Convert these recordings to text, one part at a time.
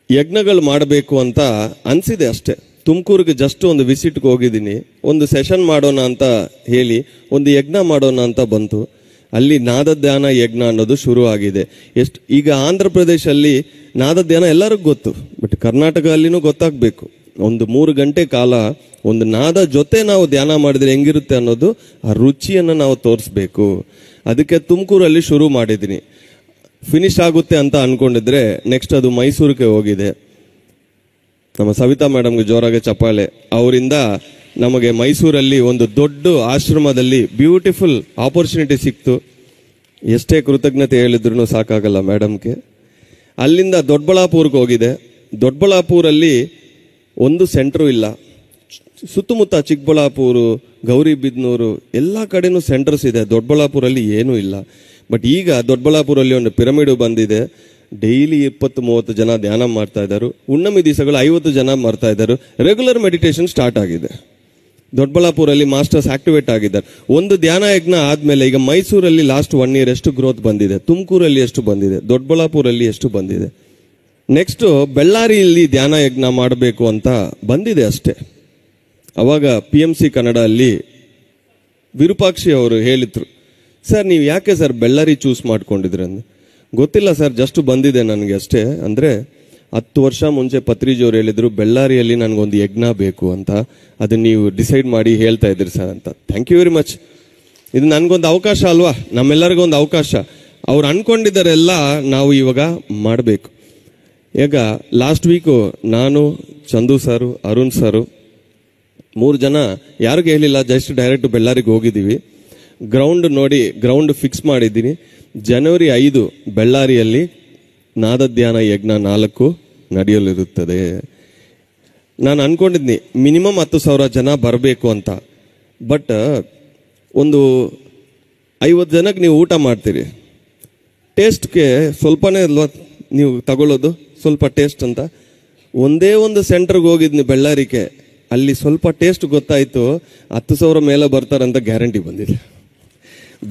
ಯಜ್ಞಗಳು ಮಾಡಬೇಕು ಅಂತ ಅನಿಸಿದೆ ಅಷ್ಟೇ. ತುಮಕೂರಿಗೆ ಜಸ್ಟ್ ಒಂದು ವಿಸಿಟ್ಗೆ ಹೋಗಿದ್ದೀನಿ, ಒಂದು ಸೆಷನ್ ಮಾಡೋಣ ಅಂತ ಹೇಳಿ ಒಂದು ಯಜ್ಞ ಮಾಡೋಣ ಅಂತ ಬಂತು. ಅಲ್ಲಿ ನಾದಧ್ಯಾನ ಯಜ್ಞ ಅನ್ನೋದು ಶುರು ಆಗಿದೆ. ಈಗ ಆಂಧ್ರ ಪ್ರದೇಶಲ್ಲಿ ನಾದಧ್ಯಾನ ಎಲ್ಲರಿಗೂ ಗೊತ್ತು, ಬಟ್ ಕರ್ನಾಟಕ ಅಲ್ಲಿನೂ ಗೊತ್ತಾಗಬೇಕು. ಒಂದು 3 ಗಂಟೆ ಕಾಲ ಒಂದು ನಾದ ಜೊತೆ ನಾವು ಧ್ಯಾನ ಮಾಡಿದ್ರೆ ಹೆಂಗಿರುತ್ತೆ ಅನ್ನೋದು ಆ ರುಚಿಯನ್ನು ನಾವು ತೋರಿಸ್ಬೇಕು. ಅದಕ್ಕೆ ತುಮಕೂರಲ್ಲಿ ಶುರು ಮಾಡಿದ್ದೀನಿ. ಫಿನಿಶ್ ಆಗುತ್ತೆ ಅಂತ ಅನ್ಕೊಂಡಿದ್ರೆ ನೆಕ್ಸ್ಟ್ ಅದು ಮೈಸೂರಿಗೆ ಹೋಗಿದೆ. ನಮ್ಮ ಸವಿತಾ ಮೇಡಮ್ಗೆ ಜೋರಾಗೆ ಚಪ್ಪಾಳೆ. ಅವರಿಂದ ನಮಗೆ ಮೈಸೂರಲ್ಲಿ ಒಂದು ದೊಡ್ಡ ಆಶ್ರಮದಲ್ಲಿ ಬ್ಯೂಟಿಫುಲ್ ಆಪರ್ಚುನಿಟಿ ಸಿಕ್ತು. ಎಷ್ಟೇ ಕೃತಜ್ಞತೆ ಹೇಳಿದ್ರು ಸಾಕಾಗಲ್ಲ ಮೇಡಮ್ಗೆ. ಅಲ್ಲಿಂದ ದೊಡ್ಡಬಳ್ಳಾಪುರಕ್ಕೆ ಹೋಗಿದೆ. ದೊಡ್ಡಬಳ್ಳಾಪುರಲ್ಲಿ ಒಂದು ಸೆಂಟ್ರು ಇಲ್ಲ. ಸುತ್ತಮುತ್ತ ಚಿಕ್ಕಬಳ್ಳಾಪುರ, ಗೌರಿಬಿದನೂರು ಎಲ್ಲ ಕಡೆನೂ ಸೆಂಟರ್ಸ್ ಇದೆ. ದೊಡ್ಡಬಳ್ಳಾಪುರಲ್ಲಿ ಏನೂ ಇಲ್ಲ. ಬಟ್ ಈಗ ದೊಡ್ಡಬಳ್ಳಾಪುರಲ್ಲಿ ಒಂದು ಪಿರಮಿಡ್ ಬಂದಿದೆ. ಡೈಲಿ 20-30 ಜನ ಧ್ಯಾನ ಮಾಡ್ತಾ ಇದ್ದಾರೆ. ಹುಣ್ಣಮಿ ದಿವಸಗಳು 50 ಜನ ಮಾಡ್ತಾ ಇದ್ದಾರೆ. ರೆಗ್ಯುಲರ್ ಮೆಡಿಟೇಷನ್ ಸ್ಟಾರ್ಟ್ ಆಗಿದೆ. ದೊಡ್ಡಬಳ್ಳಾಪುರಲ್ಲಿ ಮಾಸ್ಟರ್ಸ್ ಆಕ್ಟಿವೇಟ್ ಆಗಿದ್ದಾರೆ. ಒಂದು ಧ್ಯಾನ ಯಜ್ಞ ಆದ್ಮೇಲೆ ಈಗ ಮೈಸೂರಲ್ಲಿ ಲಾಸ್ಟ್ 1 year ಎಷ್ಟು ಗ್ರೋತ್ ಬಂದಿದೆ, ತುಮಕೂರಲ್ಲಿ ಎಷ್ಟು ಬಂದಿದೆ, ದೊಡ್ಡಬಳ್ಳಾಪುರಲ್ಲಿ ಎಷ್ಟು ಬಂದಿದೆ. ನೆಕ್ಸ್ಟ್ ಬೆಳ್ಳಾರಿಯಲ್ಲಿ ಧ್ಯಾನ ಯಜ್ಞ ಮಾಡಬೇಕು ಅಂತ ಬಂದಿದೆ ಅಷ್ಟೇ. ಅವಾಗ PMC ಕನ್ನಡ ಅಲ್ಲಿ ವಿರೂಪಾಕ್ಷಿ ಅವರು ಹೇಳಿದ್ರು, ಸರ್ ನೀವು ಯಾಕೆ ಸರ್ ಬೆಳ್ಳಾರಿ ಚೂಸ್ ಮಾಡ್ಕೊಂಡಿದ್ರಿ ಅಂದ. ಗೊತ್ತಿಲ್ಲ ಸರ್, ಜಸ್ಟ್ ಬಂದಿದೆ ನನಗೆ ಅಷ್ಟೇ. ಅಂದರೆ 10 ವರ್ಷ ಮುಂಚೆ ಪತ್ರಿಜಿಯವ್ರು ಹೇಳಿದ್ರು ಬೆಳ್ಳಾರಿಯಲ್ಲಿ ನನಗೊಂದು ಯಜ್ಞ ಬೇಕು ಅಂತ. ಅದು ನೀವು ಡಿಸೈಡ್ ಮಾಡಿ ಹೇಳ್ತಾ ಇದ್ರಿ ಸರ್ ಅಂತ. Thank you very much. ಇದು ನನಗೊಂದು ಅವಕಾಶ ಅಲ್ವಾ, ನಮ್ಮೆಲ್ಲರಿಗೊಂದು ಅವಕಾಶ. ಅವ್ರು ಅನ್ಕೊಂಡಿದ್ದಾರೆಲ್ಲ ನಾವು ಇವಾಗ ಮಾಡಬೇಕು. ಈಗ ಲಾಸ್ಟ್ ವೀಕು ನಾನು, ಚಂದು ಸರು, ಅರುಣ್ ಸರು 3 ಜನ ಯಾರಿಗೂ ಹೇಳಿಲ್ಲ, ಜಸ್ಟ್ ಡೈರೆಕ್ಟ್ ಬೆಳ್ಳಾರಿಗೆ ಹೋಗಿದ್ದೀವಿ. ಗ್ರೌಂಡ್ ನೋಡಿ ಗ್ರೌಂಡ್ ಫಿಕ್ಸ್ ಮಾಡಿದ್ದೀನಿ. ಜನವರಿ 5 ಬೆಳ್ಳಾರಿಯಲ್ಲಿ ನಾದಧ್ಯಾನ ಯಜ್ಞ 4 ನಡೆಯಲಿರುತ್ತದೆ. ನಾನು ಅನ್ಕೊಂಡಿದ್ನಿ ಮಿನಿಮಮ್ 10,000 ಜನ ಬರಬೇಕು ಅಂತ. ಬಟ್ ಒಂದು 50 ಜನಕ್ಕೆ ನೀವು ಊಟ ಮಾಡ್ತೀರಿ. ಟೇಸ್ಟ್ಗೆ ಸ್ವಲ್ಪನೇ ಅಲ್ವಾ ನೀವು ತಗೊಳ್ಳೋದು, ಸ್ವಲ್ಪ ಟೇಸ್ಟ್ ಅಂತ. ಒಂದೇ ಒಂದು ಸೆಂಟರ್ಗೆ ಹೋಗಿದ್ನಿ ಬೆಳ್ಳಾರಿಗೆ, ಅಲ್ಲಿ ಸ್ವಲ್ಪ ಟೇಸ್ಟ್ ಗೊತ್ತಾಯಿತು. 10,000 ಮೇಲೆ ಬರ್ತಾರಂತ ಗ್ಯಾರಂಟಿ ಬಂದಿದೆ.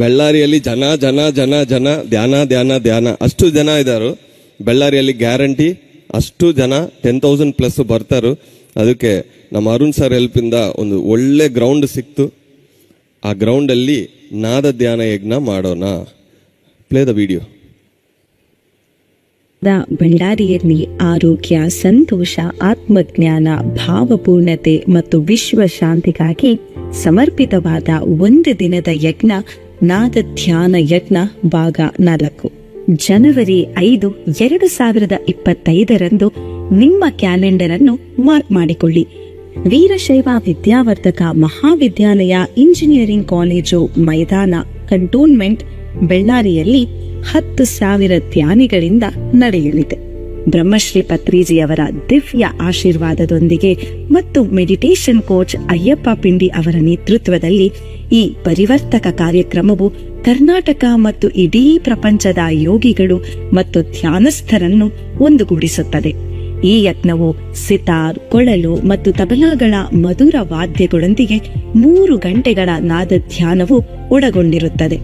ಬೆಳ್ಳಾರಿಯಲ್ಲಿ ಜನ ಜನ ಜನ ಜನ ಧ್ಯಾನ ಧ್ಯಾನ ಧ್ಯಾನ ಅಷ್ಟು ಜನ ಇದ್ದಾರು ಬೆಳ್ಳಾರಿಯಲ್ಲಿ. ಗ್ಯಾರಂಟಿ ಅಷ್ಟು ಜನ 10,000+ ಬರ್ತಾರು. ಅದಕ್ಕೆ ನಮ್ಮ ಅರುಣ್ ಸರ್ ಹೆಲ್ಪಿಂದ ಒಂದು ಒಳ್ಳೆ ಗ್ರೌಂಡ್ ಸಿಕ್ತು. ಆ ಗ್ರೌಂಡಲ್ಲಿ ನಾದ ಧ್ಯಾನ ಯಜ್ಞ ಮಾಡೋಣ. Play the video. ಬಳ್ಳಾರಿಯಲ್ಲಿ ಆರೋಗ್ಯ, ಸಂತೋಷ, ಆತ್ಮಜ್ಞಾನ, ಭಾವಪೂರ್ಣತೆ ಮತ್ತು ವಿಶ್ವ ಶಾಂತಿಗಾಗಿ ಸಮರ್ಪಿತವಾದ 1 ದಿನದ ಯಜ್ಞ ನಾದ ಧ್ಯಾನ ಯಜ್ಞ ಭಾಗ 4 ಜನವರಿ 5, 2025 ನಿಮ್ಮ ಕ್ಯಾಲೆಂಡರ್ ಅನ್ನು ಮಾರ್ಕ್ ಮಾಡಿಕೊಳ್ಳಿ. ವೀರಶೈವ ವಿದ್ಯಾವರ್ಧಕ ಮಹಾವಿದ್ಯಾಲಯ ಇಂಜಿನಿಯರಿಂಗ್ ಕಾಲೇಜು ಮೈದಾನ, ಕಂಟೋನ್ಮೆಂಟ್, ಬೆಳ್ಳಾರಿಯಲ್ಲಿ 10,000 ಧ್ಯಾನಿಗಳಿಂದ ನಡೆಯಲಿದೆ. ಬ್ರಹ್ಮಶ್ರೀ ಪತ್ರಿಜಿಯವರ ದಿವ್ಯ ಆಶೀರ್ವಾದದೊಂದಿಗೆ ಮತ್ತು ಮೆಡಿಟೇಷನ್ ಕೋಚ್ ಅಯ್ಯಪ್ಪ ಪಿಂಡಿ ಅವರ ನೇತೃತ್ವದಲ್ಲಿ ಈ ಪರಿವರ್ತಕ ಕಾರ್ಯಕ್ರಮವು ಕರ್ನಾಟಕ ಮತ್ತು ಇಡೀ ಪ್ರಪಂಚದ ಯೋಗಿಗಳು ಮತ್ತು ಧ್ಯಾನಸ್ಥರನ್ನು ಒಂದುಗೂಡಿಸುತ್ತದೆ. ಈ ಯಜ್ಞವು ಸಿತಾರ್, ಕೊಳಲು ಮತ್ತು ತಬಲಾಗಳ ಮಧುರ ವಾದ್ಯಗಳೊಂದಿಗೆ 3 ಗಂಟೆಗಳ ನಾದ ಧ್ಯಾನವು ಒಳಗೊಂಡಿರುತ್ತದೆ.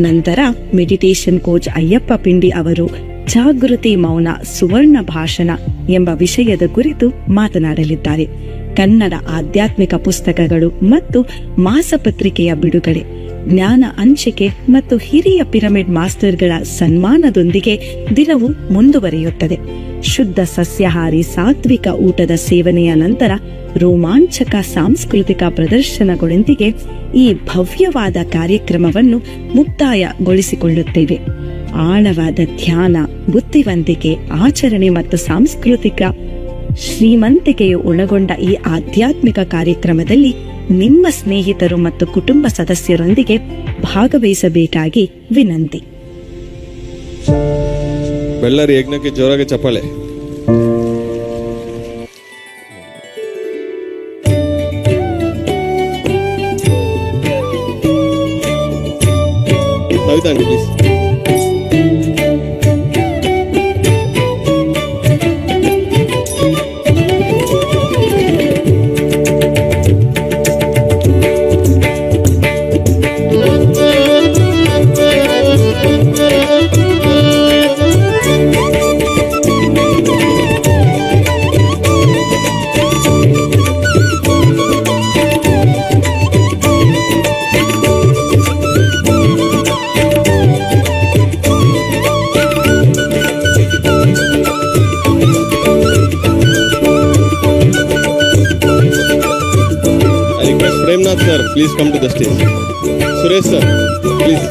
ನಂತರ ಮೆಡಿಟೇಷನ್ ಕೋಚ್ ಅಯ್ಯಪ್ಪ ಪಿಂಡಿ ಅವರು ಜಾಗೃತಿ ಮೌನ ಸುವರ್ಣ ಭಾಷಣ ಎಂಬ ವಿಷಯದ ಕುರಿತು ಮಾತನಾಡಲಿದ್ದಾರೆ. ಕನ್ನಡ ಆಧ್ಯಾತ್ಮಿಕ ಪುಸ್ತಕಗಳು ಮತ್ತು ಮಾಸಪತ್ರಿಕೆಯ ಬಿಡುಗಡೆ, ಜ್ಞಾನ ಹಂಚಿಕೆ ಮತ್ತು ಹಿರಿಯ ಪಿರಮಿಡ್ ಮಾಸ್ಟರ್ಗಳ ಸನ್ಮಾನದೊಂದಿಗೆ ದಿನವು ಮುಂದುವರಿಯುತ್ತದೆ. ಶುದ್ಧ ಸಸ್ಯಾಹಾರಿ ಸಾತ್ವಿಕ ಊಟದ ಸೇವನೆಯ ನಂತರ ರೋಮಾಂಚಕ ಸಾಂಸ್ಕೃತಿಕ ಪ್ರದರ್ಶನಗಳೊಂದಿಗೆ ಈ ಭವ್ಯವಾದ ಕಾರ್ಯಕ್ರಮವನ್ನು ಮುಕ್ತಾಯಗೊಳಿಸಿಕೊಳ್ಳುತ್ತೇವೆ. ಆಳವಾದ ಧ್ಯಾನ, ಬುದ್ಧಿವಂತಿಕೆ, ಆಚರಣೆ ಮತ್ತು ಸಾಂಸ್ಕೃತಿಕ ಶ್ರೀಮಂತಿಕೆಯು ಒಳಗೊಂಡ ಈ ಆಧ್ಯಾತ್ಮಿಕ ಕಾರ್ಯಕ್ರಮದಲ್ಲಿ ನಿಮ್ಮ ಸ್ನೇಹಿತರು ಮತ್ತು ಕುಟುಂಬ ಸದಸ್ಯರೊಂದಿಗೆ ಭಾಗವಹಿಸಬೇಕಾಗಿ ವಿನಂತಿ. ಬೆಳ್ಳಾರಿ ಯಜ್ಞಕ್ಕೆ ಜೋರಾಗಿ ಚಪ್ಪಾಳೆ. Please. Please come to the stage. Suresh sir please.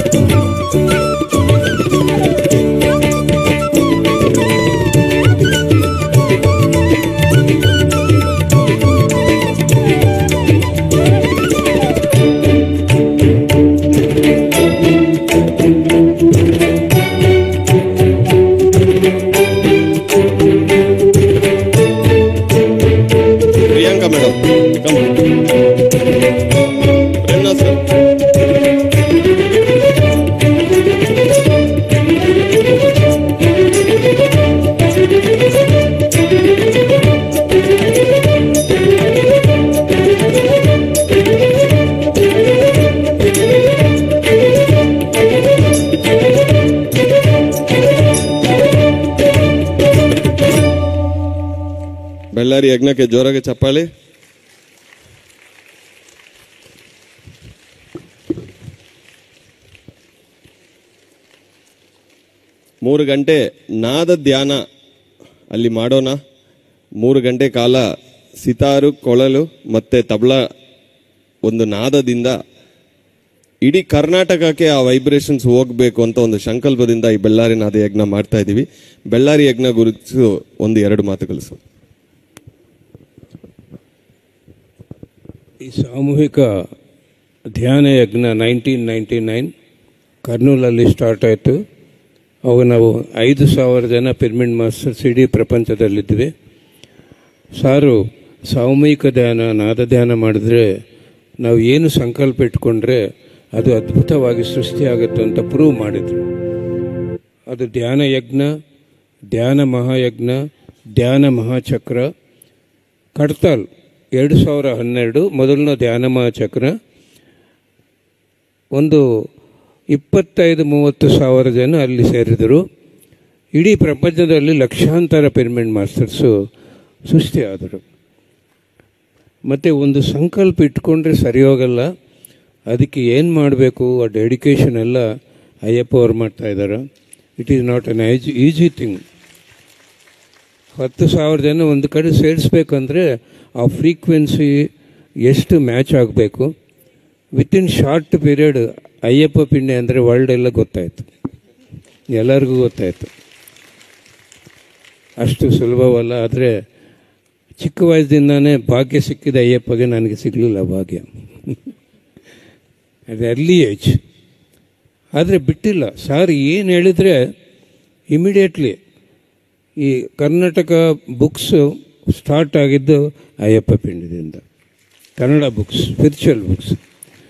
Priyanka madam come. ರೆನ್ನಾ ಸರ್. ಬೆಳ್ಳಾರಿ ಯಜ್ಞಕ್ಕೆ ಜೋರಾಗಿ ಚಪ್ಪಾಳಿ. ಮೂರು ಗಂಟೆ ನಾದ ಧ್ಯಾನ ಅಲ್ಲಿ ಮಾಡೋಣ. 3 ಗಂಟೆ ಕಾಲ ಸಿತಾರು, ಕೊಳಲು ಮತ್ತೆ ತಬಲಾ ಒಂದು ನಾದದಿಂದ ಇಡೀ ಕರ್ನಾಟಕಕ್ಕೆ ಆ ವೈಬ್ರೇಷನ್ಸ್ ಹೋಗ್ಬೇಕು ಅಂತ ಒಂದು ಸಂಕಲ್ಪದಿಂದ ಈ ಬೆಳ್ಳಾರಿ ನಾದ ಯಜ್ಞ ಮಾಡ್ತಾ ಇದೀವಿ. ಬೆಳ್ಳಾರಿ ಯಜ್ಞ ಕುರಿತು 1-2 ಮಾತುಗಳು ಸರ್. ಈ ಸಾಮೂಹಿಕ ಧ್ಯಾನ ಯಜ್ಞ 1999 ಕರ್ನೂಲಲ್ಲಿ ಸ್ಟಾರ್ಟ್ ಆಯಿತು. ಅವಾಗ ನಾವು 5,000 ಜನ ಪಿರಮಿಡ್ ಮಾಸ್ಟರ್ಸ್ ಇಡೀ ಪ್ರಪಂಚದಲ್ಲಿದ್ವಿ. ಸಾರು ಸಾಮೂಹಿಕ ಧ್ಯಾನ, ನಾದ ಧ್ಯಾನ ಮಾಡಿದ್ರೆ ನಾವು ಏನು ಸಂಕಲ್ಪ ಇಟ್ಕೊಂಡ್ರೆ ಅದು ಅದ್ಭುತವಾಗಿ ಸೃಷ್ಟಿಯಾಗುತ್ತೆ ಅಂತ ಪ್ರೂವ್ ಮಾಡಿದ್ರು. ಅದು ಧ್ಯಾನ ಯಜ್ಞ, ಧ್ಯಾನ ಮಹಾಯಜ್ಞ, ಧ್ಯಾನ ಮಹಾಚಕ್ರ. ಕಡ್ತಾಲ್ 2012 ಮೊದಲನೇ ಧ್ಯಾನ ಮಹಾಚಕ್ರ. ಒಂದು 25-30 ಸಾವಿರ ಜನ ಅಲ್ಲಿ ಸೇರಿದರು. ಇಡೀ ಪ್ರಪಂಚದಲ್ಲಿ ಲಕ್ಷಾಂತರ ಪಿರಮಿಡ್ ಮಾಸ್ಟರ್ಸು ಸೃಷ್ಟಿಯಾದರು. ಮತ್ತು ಒಂದು ಸಂಕಲ್ಪ ಇಟ್ಕೊಂಡ್ರೆ ಸರಿ ಹೋಗಲ್ಲ, ಅದಕ್ಕೆ ಏನು ಮಾಡಬೇಕು ಆ ಡೆಡಿಕೇಶನ್ ಎಲ್ಲ ಅಯ್ಯಪ್ಪ ಅವ್ರು ಮಾಡ್ತಾಯಿದ್ದಾರೆ. It is not an easy thing. 10,000 ಜನ ಒಂದು ಕಡೆ ಸೇರಿಸ್ಬೇಕಂದ್ರೆ ಆ ಫ್ರೀಕ್ವೆನ್ಸಿ ಎಷ್ಟು ಮ್ಯಾಚ್ ಆಗಬೇಕು. ವಿತಿನ್ ಶಾರ್ಟ್ ಪೀರಿಯಡ್ ಅಯ್ಯಪ್ಪ ಪಿಂಡೆ ಅಂದರೆ ವರ್ಲ್ಡ್ ಎಲ್ಲ ಗೊತ್ತಾಯಿತು, ಎಲ್ಲರಿಗೂ ಗೊತ್ತಾಯಿತು. ಅಷ್ಟು ಸುಲಭವಲ್ಲ. ಆದರೆ ಚಿಕ್ಕ ವಯಸ್ಸಿಂದಾನೇ ಭಾಗ್ಯ ಸಿಕ್ಕಿದ ಅಯ್ಯಪ್ಪಗೆ ನನಗೆ ಸಿಗಲಿಲ್ಲ ಭಾಗ್ಯ. ಅದು ಅರ್ಲಿ ಏಜ್. ಆದರೆ ಬಿಟ್ಟಿಲ್ಲ. ಸಾರ್ ಏನು ಹೇಳಿದರೆ ಇಮಿಡಿಯೇಟ್ಲಿ ಈ ಕರ್ನಾಟಕ ಬುಕ್ಸ್ ಸ್ಟಾರ್ಟ್ ಆಗಿದ್ದು ಅಯ್ಯಪ್ಪ ಪಿಂಡದಿಂದ. Kannada books, spiritual books.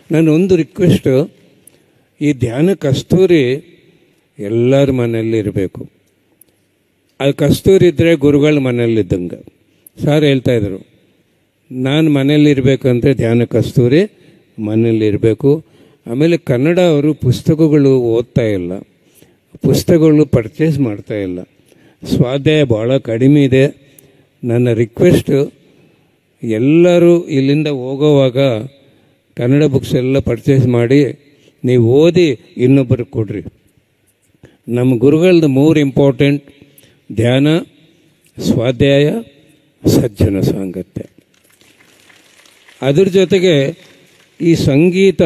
ನಾನು ಒಂದು ರಿಕ್ವೆಸ್ಟು, ಈ ಧ್ಯಾನ ಕಸ್ತೂರಿ ಎಲ್ಲರ ಮನೆಯಲ್ಲಿ ಇರಬೇಕು. ಅದು ಕಸ್ತೂರಿ ಇದ್ದರೆ ಗುರುಗಳ ಮನೆಯಲ್ಲಿದ್ದಂಗೆ. ಸಾರ್ ಹೇಳ್ತಾಯಿದ್ರು, ನಾನು ಮನೆಯಲ್ಲಿರಬೇಕಂದ್ರೆ ಧ್ಯಾನ ಕಸ್ತೂರಿ ಮನೆಯಲ್ಲಿರಬೇಕು. ಆಮೇಲೆ ಕನ್ನಡ ಅವರು ಪುಸ್ತಕಗಳು ಓದ್ತಾ ಇಲ್ಲ, ಪುಸ್ತಕಗಳು ಪರ್ಚೇಸ್ ಮಾಡ್ತಾ ಇಲ್ಲ, ಸ್ವಾಧ್ಯಾಯ ಭಾಳ ಕಡಿಮೆ ಇದೆ. ನನ್ನ ರಿಕ್ವೆಸ್ಟು, ಎಲ್ಲರೂ ಇಲ್ಲಿಂದ ಹೋಗೋವಾಗ ಕನ್ನಡ ಬುಕ್ಸ್ ಎಲ್ಲ ಪರ್ಚೇಸ್ ಮಾಡಿ ನೀವು ಓದಿ ಇನ್ನೊಬ್ಬರಿಗೆ ಕೊಡ್ರಿ. ನಮ್ಮ ಗುರುಗಳದ್ದು 3 ಇಂಪಾರ್ಟೆಂಟ್: ಧ್ಯಾನ, ಸ್ವಾಧ್ಯಾಯ, ಸಜ್ಜನ ಸಾಂಗತ್ಯ. ಅದ್ರ ಜೊತೆಗೆ ಈ ಸಂಗೀತ,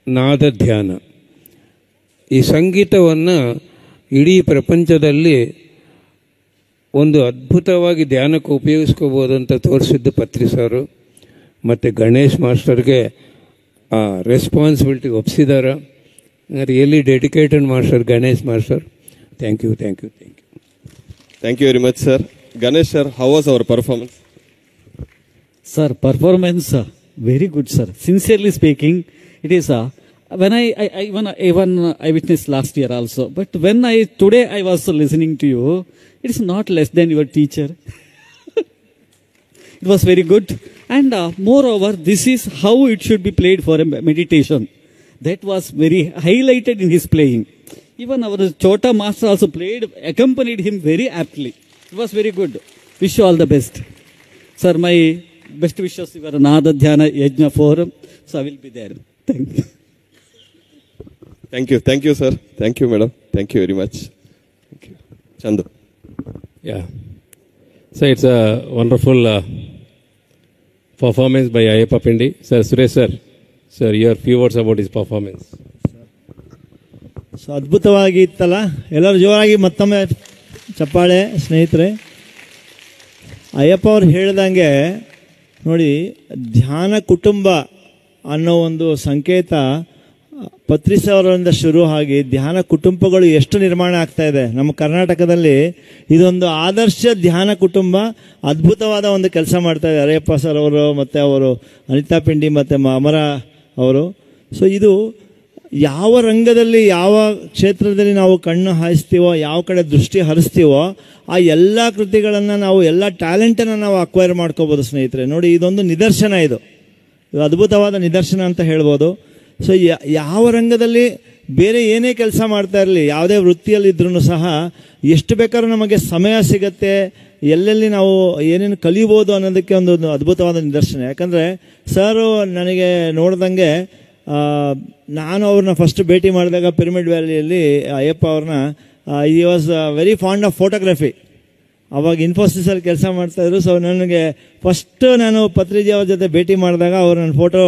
ನಾದ ಧ್ಯಾನ, ಈ ಸಂಗೀತವನ್ನು ಇಡೀ ಪ್ರಪಂಚದಲ್ಲಿ ಒಂದು ಅದ್ಭುತವಾಗಿ ಧ್ಯಾನಕ್ಕೆ ಉಪಯೋಗಿಸ್ಕೋಬೋದು ಅಂತ ತೋರಿಸಿದ್ದು ಪತ್ರಿ ಸಾರು. ಮತ್ತು ಗಣೇಶ್ ಮಾಸ್ಟರ್ಗೆ ಆ ರೆಸ್ಪಾನ್ಸಿಬಿಲಿಟಿ ಒಪ್ಪಿಸಿದ್ದಾರೆ. Really dedicated master Ganesh master. Thank you, thank you, thank you. Thank you very much sir. Ganesh sir, how was our performance? Sir, performance very good, sir. Sincerely speaking, it is when even I witnessed last year also. But when today I was listening to you, it is not less than your teacher. It was very good, and moreover, this is how it should be played for a meditation. That was very highlighted in his playing. Even our Chota master also played, accompanied him very aptly. It was very good. Wish you all the best, sir. My best wishes for Nada Dhyana Yajna Forum. So I will be there. Thank you. Thank you, sir. Thank you, madam. Thank you very much. Thank you. Chandu. Yeah. So it's a wonderful performance by Ayyappa Pindi. Sir, Suresh sir, Sir, your few words about his performance. So ಅದ್ಭುತವಾಗಿ ಇತ್ತಲ್ಲ, ಎಲ್ಲರೂ ಜೋರಾಗಿ ಮತ್ತೊಮ್ಮೆ ಚಪ್ಪಾಳೆ ಸ್ನೇಹಿತರೆ. ಅಯ್ಯಪ್ಪ ಅವ್ರು ಹೇಳ್ದಂಗೆ ನೋಡಿ, ಧ್ಯಾನ ಕುಟುಂಬ ಅನ್ನೋ ಒಂದು ಸಂಕೇತ ಪತ್ರಿ ಅವರಿಂದ ಶುರು ಆಗಿ ಧ್ಯಾನ ಕುಟುಂಬಗಳು ಎಷ್ಟು ನಿರ್ಮಾಣ ಆಗ್ತಾ ಇದೆ ನಮ್ಮ ಕರ್ನಾಟಕದಲ್ಲಿ. ಇದೊಂದು ಆದರ್ಶ ಧ್ಯಾನ ಕುಟುಂಬ ಅದ್ಭುತವಾದ ಒಂದು ಕೆಲಸ ಮಾಡ್ತಾ ಇದೆ ಅಯ್ಯಪ್ಪ ಸರ್ ಅವರು ಮತ್ತು ಅವರು ಅನಿತಾ ಪಿಂಡಿ ಮತ್ತು ಅಮರ ಅವರು. ಸೊ ಇದು ಯಾವ ರಂಗದಲ್ಲಿ, ಯಾವ ಕ್ಷೇತ್ರದಲ್ಲಿ ನಾವು ಕಣ್ಣು ಹಾಯಿಸ್ತೀವೋ, ಯಾವ ಕಡೆ ದೃಷ್ಟಿ ಹರಿಸ್ತೀವೋ, ಆ ಎಲ್ಲ ಕೃತಿಗಳನ್ನು ನಾವು, ಎಲ್ಲ ಟ್ಯಾಲೆಂಟನ್ನು ನಾವು ಅಕ್ವೈರ್ ಮಾಡ್ಕೋಬೋದು ಸ್ನೇಹಿತರೆ. ನೋಡಿ, ಇದೊಂದು ನಿದರ್ಶನ, ಇದು ಅದ್ಭುತವಾದ ನಿದರ್ಶನ ಅಂತ ಹೇಳ್ಬೋದು. ಸೊ ಯಾವ ರಂಗದಲ್ಲಿ ಬೇರೆ ಏನೇ ಕೆಲಸ ಮಾಡ್ತಾ ಇರಲಿ, ಯಾವುದೇ ವೃತ್ತಿಯಲ್ಲಿದ್ರೂ ಸಹ ಎಷ್ಟು ಬೇಕಾದ್ರೂ ನಮಗೆ ಸಮಯ ಸಿಗತ್ತೆ, ಎಲ್ಲೆಲ್ಲಿ ನಾವು ಏನೇನು ಕಲಿಬೋದು ಅನ್ನೋದಕ್ಕೆ ಒಂದು ಅದ್ಭುತವಾದ ನಿದರ್ಶನ. ಯಾಕಂದರೆ ಸರ್ ನನಗೆ ನೋಡ್ದಂಗೆ, ನಾನು ಅವ್ರನ್ನ ಫಸ್ಟ್ ಭೇಟಿ ಮಾಡಿದಾಗ ಪಿರಮಿಡ್ ವ್ಯಾಲಿಯಲ್ಲಿ ಅಯ್ಯಪ್ಪ ಅವ್ರನ್ನ, ಈ was very fond of photography. ಅವಾಗ ಇನ್ಫೋಸಿಸಲ್ಲಿ ಕೆಲಸ ಮಾಡ್ತಾಯಿದ್ರು. ಸೊ ನನಗೆ ಫಸ್ಟ್ ನಾನು ಪತ್ರಿಜಿ ಅವ್ರ ಜೊತೆ ಭೇಟಿ ಮಾಡಿದಾಗ ಅವರು ನನ್ನ ಫೋಟೋ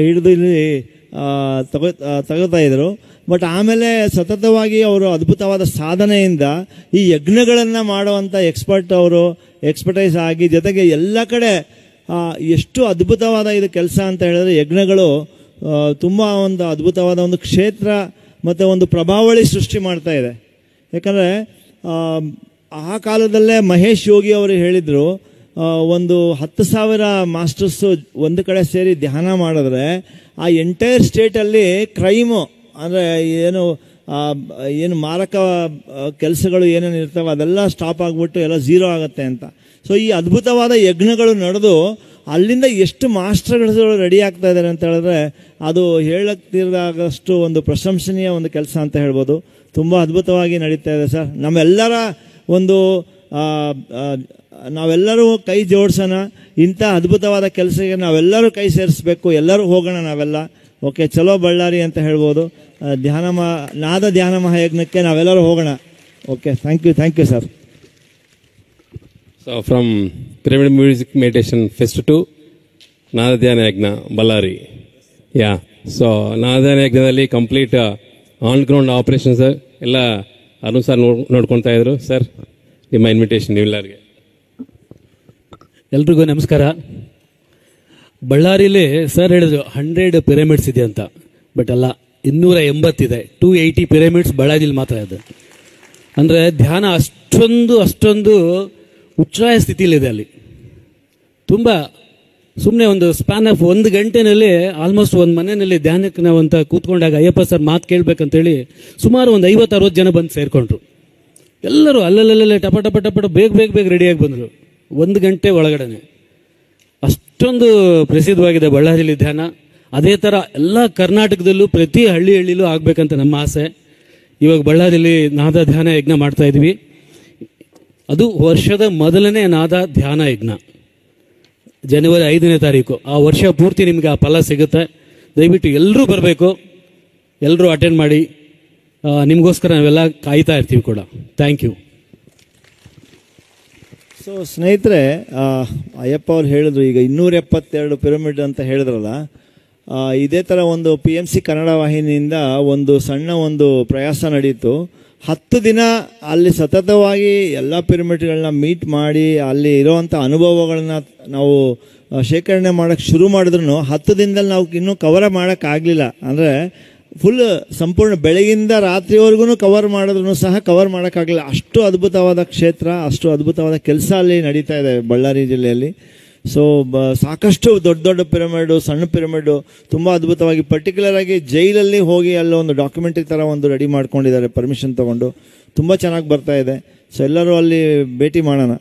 ಹಿಡಿದು ಇಲ್ಲಿ ತಗೋತಾ ಇದ್ರು. ಬಟ್ ಆಮೇಲೆ ಸತತವಾಗಿ ಅವರು ಅದ್ಭುತವಾದ ಸಾಧನೆಯಿಂದ ಈ ಯಜ್ಞಗಳನ್ನು ಮಾಡುವಂಥ ಎಕ್ಸ್ಪರ್ಟೈಸ್ ಆಗಿ, ಜೊತೆಗೆ ಎಲ್ಲ ಕಡೆ ಎಷ್ಟು ಅದ್ಭುತವಾದ ಇದು ಕೆಲಸ ಅಂತ ಹೇಳಿದ್ರೆ, ಯಜ್ಞಗಳು ತುಂಬ ಒಂದು ಅದ್ಭುತವಾದ ಒಂದು ಕ್ಷೇತ್ರ ಮತ್ತು ಒಂದು ಪ್ರಭಾವಳಿ ಸೃಷ್ಟಿ ಮಾಡ್ತಾ ಇದೆ. ಯಾಕಂದರೆ ಆ ಕಾಲದಲ್ಲೇ ಮಹೇಶ್ ಯೋಗಿ ಅವರು ಹೇಳಿದರು, ಒಂದು 10,000 ಮಾಸ್ಟರ್ಸು ಒಂದು ಕಡೆ ಸೇರಿ ಧ್ಯಾನ ಮಾಡಿದ್ರೆ ಆ ಎಂಟೈರ್ ಸ್ಟೇಟಲ್ಲಿ ಕ್ರೈಮು ಅಂದರೆ ಏನು ಮಾರಕ ಕೆಲಸಗಳು ಏನೇನು ಇರ್ತವೆ ಅದೆಲ್ಲ ಸ್ಟಾಪ್ ಆಗಿಬಿಟ್ಟು ಎಲ್ಲ ಝೀರೋ ಆಗುತ್ತೆ ಅಂತ. ಸೊ ಈ ಅದ್ಭುತವಾದ ಯಜ್ಞಗಳು ನಡೆದು ಅಲ್ಲಿಂದ ಎಷ್ಟು ಮಾಸ್ಟರ್ಗಳು ರೆಡಿ ಆಗ್ತಾ ಇದ್ದಾರೆ ಅಂತ ಹೇಳಿದ್ರೆ, ಅದು ಹೇಳಕ್ತಿರದಾಗಷ್ಟು ಒಂದು ಪ್ರಶಂಸನೀಯ ಒಂದು ಕೆಲಸ ಅಂತ ಹೇಳ್ಬೋದು. ತುಂಬ ಅದ್ಭುತವಾಗಿ ನಡೀತಾ ಇದೆ ಸರ್. ನಮ್ಮೆಲ್ಲರ ಒಂದು ನಾವೆಲ್ಲರೂ ಕೈ ಜೋಡಿಸೋಣ, ಇಂಥ ಅದ್ಭುತವಾದ ಕೆಲಸಕ್ಕೆ ನಾವೆಲ್ಲರೂ ಕೈ ಸೇರಿಸ್ಬೇಕು, ಎಲ್ಲರೂ ಹೋಗೋಣ ನಾವೆಲ್ಲ. ಓಕೆ, ಚಲೋ ಬಳ್ಳಾರಿ ಅಂತ ಹೇಳ್ಬೋದು. ನಾದ ಧ್ಯಾನ ಮಹಾಯಜ್ಞಕ್ಕೆ ನಾವೆಲ್ಲರೂ ಹೋಗೋಣ. Okay, thank you sir. So from Pyramid Music Meditation Fest to Nadadhyana Yagna, Ballari. Yeah. So Nadadhyana Yagnadalli complete on ground operations ಎಲ್ಲ ಅರುಣ್ ಸರ್ ನೋಡ್ಕೊಳ್ತಾ ಇದ್ರು. ಸರ್, ನಿಮ್ಮ ಇನ್ವಿಟೇಷನ್ ಎಲ್ಲರಿಗೆ. ಎಲ್ರಿಗೂ ನಮಸ್ಕಾರ. ಬಳ್ಳಾರಿಲಿ ಸರ್ ಹೇಳಿದ್ರು 100 ಪಿರಮಿಡ್ಸ್ ಇದೆ ಅಂತ, ಬಟ್ ಅಲ್ಲ, 280 ಇದೆ. 280 ಪಿರಮಿಡ್ಸ್ ಬಳ್ಳಾರಿಲಿ ಮಾತ್ರ ಇದೆ. ಅಂದರೆ ಧ್ಯಾನ ಅಷ್ಟೊಂದು ಉಚ್ಛ್ರಾಯ ಸ್ಥಿತಿಲಿದೆ ಅಲ್ಲಿ. ತುಂಬ ಸುಮ್ಮನೆ ಒಂದು ಸ್ಪ್ಯಾನ್ ಆಫ್ 1 ಗಂಟೆನಲ್ಲಿ ಆಲ್ಮೋಸ್ಟ್ ಒಂದು ಮನೆಯಲ್ಲಿ ಧ್ಯಾನಕ್ಕೆ ನಾವು ಅಂತ ಕೂತ್ಕೊಂಡಾಗ ಅಯ್ಯಪ್ಪ ಸರ್ ಮಾತು ಕೇಳಬೇಕಂತೇಳಿ ಸುಮಾರು ಒಂದು 50-60 ಜನ ಬಂದು ಸೇರಿಕೊಂಡ್ರು. ಎಲ್ಲರೂ ಅಲ್ಲಲ್ಲೇ ಟಪ ಬೇಗ ರೆಡಿಯಾಗಿ ಬಂದರು 1 ಗಂಟೆ ಒಳಗಡೆ. ಅಷ್ಟೊಂದು ಪ್ರಸಿದ್ಧವಾಗಿದೆ ಬಳ್ಳಾರಿಯಲ್ಲಿ ಧ್ಯಾನ. ಅದೇ ಥರ ಎಲ್ಲ ಕರ್ನಾಟಕದಲ್ಲೂ ಪ್ರತಿ ಹಳ್ಳಿಲೂ ಆಗಬೇಕಂತ ನಮ್ಮ ಆಸೆ. ಇವಾಗ ಬಳ್ಳಾರಿಯಲ್ಲಿ ನಾದ ಧ್ಯಾನ ಯಜ್ಞ ಮಾಡ್ತಾ ಇದ್ವಿ. ಅದು ವರ್ಷದ ಮೊದಲನೇ ನಾದ ಧ್ಯಾನ ಯಜ್ಞ, ಜನವರಿ 5ನೇ ತಾರೀಕು. ಆ ವರ್ಷ ಪೂರ್ತಿ ನಿಮಗೆ ಆ ಫಲ ಸಿಗುತ್ತೆ. ದಯವಿಟ್ಟು ಎಲ್ಲರೂ ಬರಬೇಕು, ಎಲ್ಲರೂ ಅಟೆಂಡ್ ಮಾಡಿ. ನಿಮಗೋಸ್ಕರ ನಾವೆಲ್ಲ ಕಾಯ್ತಾ ಇರ್ತೀವಿ ಕೂಡ. Thank you. ಸೊ ಸ್ನೇಹಿತರೆ, ಅಯ್ಯಪ್ಪ ಅವ್ರು ಹೇಳಿದ್ರು ಈಗ 272 ಪಿರಮಿಡ್ ಅಂತ ಹೇಳಿದ್ರಲ್ಲ, ಇದೇ ಥರ ಒಂದು PMC ಕನ್ನಡ ವಾಹಿನಿಯಿಂದ ಒಂದು ಸಣ್ಣ ಒಂದು ಪ್ರಯಾಸ ನಡೀತು. 10 ದಿನ ಅಲ್ಲಿ ಸತತವಾಗಿ ಎಲ್ಲ ಪಿರಮಿಡ್ಗಳನ್ನ ಮೀಟ್ ಮಾಡಿ ಅಲ್ಲಿ ಇರೋವಂಥ ಅನುಭವಗಳನ್ನ ನಾವು ಶೇಖರಣೆ ಮಾಡೋಕ್ಕೆ ಶುರು ಮಾಡಿದ್ರು 10 ದಿನದಲ್ಲಿ ನಾವು ಇನ್ನೂ ಕವರ್ ಮಾಡೋಕ್ಕಾಗಲಿಲ್ಲ. ಅಂದರೆ ಫುಲ್ ಸಂಪೂರ್ಣ ಬೆಳಗಿಂದ ರಾತ್ರಿವರೆಗೂ ಕವರ್ ಮಾಡಿದ್ರು ಸಹ ಕವರ್ ಮಾಡೋಕ್ಕಾಗಲಿಲ್ಲ. ಅಷ್ಟು ಅದ್ಭುತವಾದ ಕ್ಷೇತ್ರ, ಅಷ್ಟು ಅದ್ಭುತವಾದ ಕೆಲಸ ಅಲ್ಲಿ ನಡೀತಾ ಇದೆ ಬಳ್ಳಾರಿ ಜಿಲ್ಲೆಯಲ್ಲಿ. ಸೊ ಸಾಕಷ್ಟು ದೊಡ್ಡ ಪಿರಮಿಡು, ಸಣ್ಣ ಪಿರಮಿಡು ತುಂಬ ಅದ್ಭುತವಾಗಿ, ಪರ್ಟಿಕ್ಯುಲರ್ ಆಗಿ ಜೈಲಲ್ಲಿ ಹೋಗಿ ಅಲ್ಲಿ ಒಂದು ಡಾಕ್ಯುಮೆಂಟ್ರಿ ಥರ ಒಂದು ರೆಡಿ ಮಾಡ್ಕೊಂಡಿದ್ದಾರೆ ಪರ್ಮಿಷನ್ ತೊಗೊಂಡು. ತುಂಬ ಚೆನ್ನಾಗಿ ಬರ್ತಾ ಇದೆ. ಸೊ ಎಲ್ಲರೂ ಅಲ್ಲಿ ಭೇಟಿ ಮಾಡೋಣ.